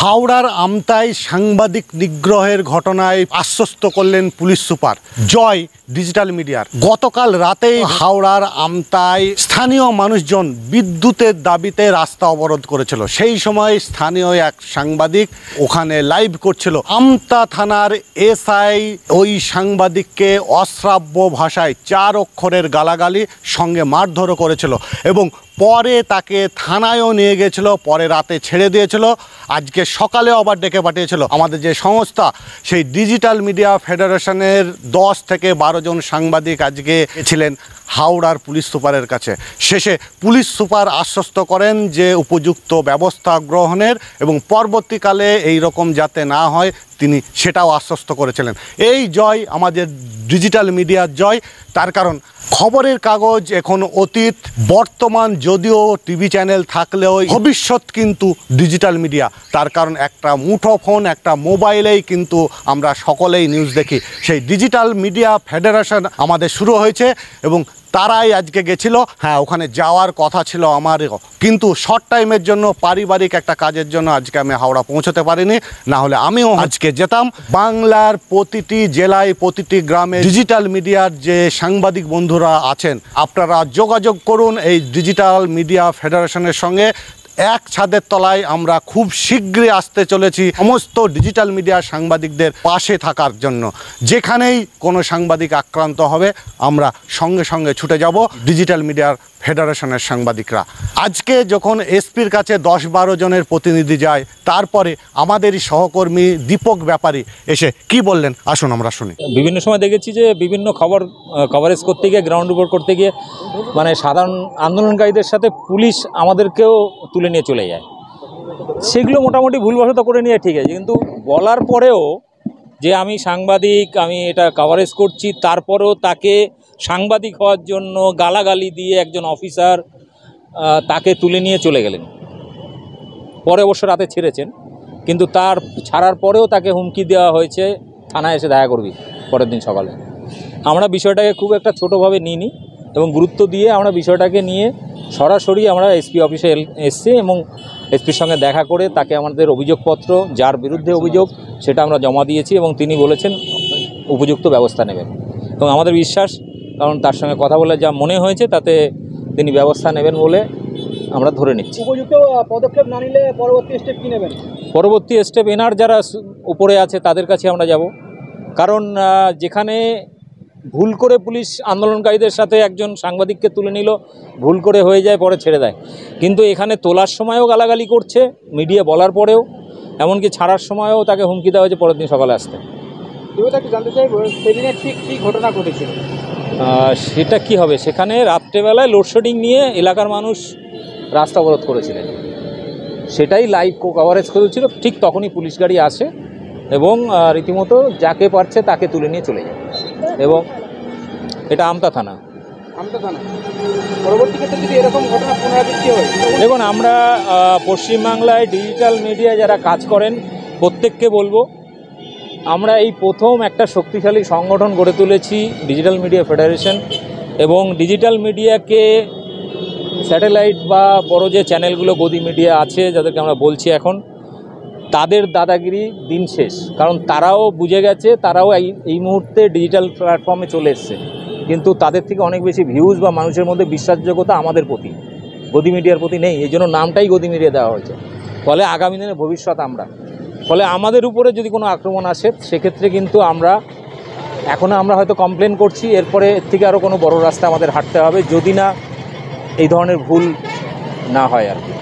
হাওড়ার আমতায় সাংবাদিক নিগ্রহের ঘটনায় আশ্বস্ত করলেন পুলিশ সুপার জয় ডিজিটাল মিডিয়ার। গতকাল রাতেই হাওড়ার আমতায় স্থানীয় মানুষজন বিদ্যুতের দাবিতে রাস্তা অবরোধ করেছিল। সেই সময় স্থানীয় এক সাংবাদিক ওখানে লাইভ করছিল। আমতা থানার এসআই ওই সাংবাদিককে অশ্রাব্য ভাষায় 4 অক্ষরের গালাগালি সঙ্গে মারধরও করেছিল এবং পরে তাকে থানায়ও নিয়ে গেছিল, পরে রাতে ছেড়ে দিয়েছিল। আজকে সকালে আবার ডেকে পাঠিয়েছিল। আমাদের যে সংস্থা সেই ডিজিটাল মিডিয়া ফেডারেশনের 10 থেকে 12 জন সাংবাদিক আজকে ছিলেন হাওড়ার পুলিশ সুপারের কাছে। শেষে পুলিশ সুপার আশ্বস্ত করেন যে উপযুক্ত ব্যবস্থা গ্রহণের এবং পরবর্তীকালে এই রকম যাতে না হয় তিনি সেটাও আশ্বস্ত করেছিলেন। এই জয় আমাদের ডিজিটাল মিডিয়ার জয়। তার কারণ খবরের কাগজ এখন অতীত, বর্তমান যদিও টিভি চ্যানেল থাকলেও ভবিষ্যৎ কিন্তু ডিজিটাল মিডিয়া। তার কারণ একটা মুঠো ফোন, একটা মোবাইলেই কিন্তু আমরা সকলেই নিউজ দেখি। সেই ডিজিটাল মিডিয়া ফেডারেশন আমাদের শুরু হয়েছে এবং তারাই আজকে গেছিল। হ্যাঁ, ওখানে যাওয়ার কথা ছিল আমারও, কিন্তু শর্ট টাইমের জন্য পারিবারিক একটা কাজের জন্য আজকে আমি হাওড়া পৌঁছতে পারিনি, না হলে আমিও আজকে যেতাম। বাংলার প্রতিটি জেলায়, প্রতিটি গ্রামে ডিজিটাল মিডিয়ার যে সাংবাদিক বন্ধুরা আছেন, আপনারা যোগাযোগ করুন এই ডিজিটাল মিডিয়া ফেডারেশনের সঙ্গে। এক ছাদের তলায় আমরা খুব শীঘ্রই আসতে চলেছি সমস্ত ডিজিটাল মিডিয়া সাংবাদিকদের পাশে থাকার জন্য। যেখানেই কোনো সাংবাদিক আক্রান্ত হবে আমরা সঙ্গে সঙ্গে ছুটে যাব ডিজিটাল মিডিয়ার ফেডারেশনের সাংবাদিকরা। আজকে যখন এসপির কাছে 10-12 জনের প্রতিনিধি যায়, তারপরে আমাদেরই সহকর্মী দীপক ব্যাপারী এসে কি বললেন আসুন আমরা শুনি। বিভিন্ন সময় দেখেছি যে বিভিন্ন কভারেজ করতে গিয়ে, গ্রাউন্ড রিপোর্ট করতে গিয়ে মানে সাধারণ আন্দোলনকারীদের সাথে পুলিশ আমাদেরকেও তুলে নিয়ে চলে যায়। সেগুলো মোটামুটি ভুলবশত করে নিয়ে ঠিক আছে, কিন্তু বলার পরেও যে আমি সাংবাদিক, আমি এটা কভারেজ করছি, তারপরেও তাকে সাংবাদিক হওয়ার জন্য গালাগালি দিয়ে একজন অফিসার তাকে তুলে নিয়ে চলে গেলেন। পরে অবশ্য রাতে ছেড়েছেন, কিন্তু তার ছাড়ার পরেও তাকে হুমকি দেওয়া হয়েছে থানায় এসে দেখা করবি পরের দিন সকালে। আমরা বিষয়টাকে খুব একটা ছোটোভাবে নিইনি এবং গুরুত্ব দিয়ে আমরা বিষয়টাকে নিয়ে সরাসরি আমরা এসপি অফিসে এসছি এবং এসপির সঙ্গে দেখা করে তাকে আমাদের অভিযোগপত্র, যার বিরুদ্ধে অভিযোগ, সেটা আমরা জমা দিয়েছি এবং তিনি বলেছেন উপযুক্ত ব্যবস্থা নেবেন এবং আমাদের বিশ্বাস, কারণ তার সঙ্গে কথা বলে যা মনে হয়েছে তাতে তিনি ব্যবস্থা নেবেন বলে আমরা ধরে নিচ্ছি। উপযুক্ত পদক্ষেপ না নিলে পরবর্তী স্টেপ কী নেবেন? পরবর্তী স্টেপ এনার যারা উপরে আছে তাদের কাছে আমরা যাব, কারণ যেখানে ভুল করে পুলিশ আন্দোলনকারীদের সাথে একজন সাংবাদিককে তুলে নিল, ভুল করে হয়ে যায়, পরে ছেড়ে দেয়, কিন্তু এখানে তোলার সময়ও গালাগালি করছে মিডিয়া বলার পরেও, এমনকি ছাড়ার সময়ও তাকে হুমকি দেওয়া হয়েছে পরের দিন সকালে আসতে। জানতে চাই সেদিনে ঠিক কী ঘটনা ঘটেছিল? সেটা কি হবে, সেখানে রাত্রেবেলায় লোডশেডিং নিয়ে এলাকার মানুষ রাস্তা অবরোধ করেছিলেন, সেটাই লাইভ কভারেজ করেছিল। ঠিক তখনই পুলিশ গাড়ি আসে এবং রীতিমতো যাকে পারছে তাকে তুলে নিয়ে চলে যায়। এবং এটা আমতা থানা। পরবর্তী ক্ষেত্রে যদি এরকম ঘটনা পুনরাবৃত্তি হয়, দেখুন আমরা পশ্চিমবাংলায় ডিজিটাল মিডিয়া যারা কাজ করেন প্রত্যেককে বলবো, আমরা এই প্রথম একটা শক্তিশালী সংগঠন গড়ে তুলেছি ডিজিটাল মিডিয়া ফেডারেশন, এবং ডিজিটাল মিডিয়াকে স্যাটেলাইট বা বড় যে চ্যানেলগুলো গদি মিডিয়া আছে যাদেরকে আমরা বলছি এখন, তাদের দাদাগিরি দিন শেষ। কারণ তারাও বুঝে গেছে, তারাও এই মুহূর্তে ডিজিটাল প্ল্যাটফর্মে চলে এসছে, কিন্তু তাদের থেকে অনেক বেশি ভিউজ বা মানুষের মধ্যে বিশ্বাসযোগ্যতা আমাদের প্রতি, গদি মিডিয়ার প্রতি নেই। এই জন্য নামটাই গদি মিডিয়া দেওয়া হয়েছে। ফলে আগামী দিনে ভবিষ্যৎ আমরা, ফলে আমাদের উপরে যদি কোনো আক্রমণ আসে সেক্ষেত্রে কিন্তু আমরা হয়তো কমপ্লেন করছি, এরপরে এর থেকে আরও কোনো বড় রাস্তা আমাদের হাঁটতে হবে যদি না এই ধরনের ভুল না হয় আর কি।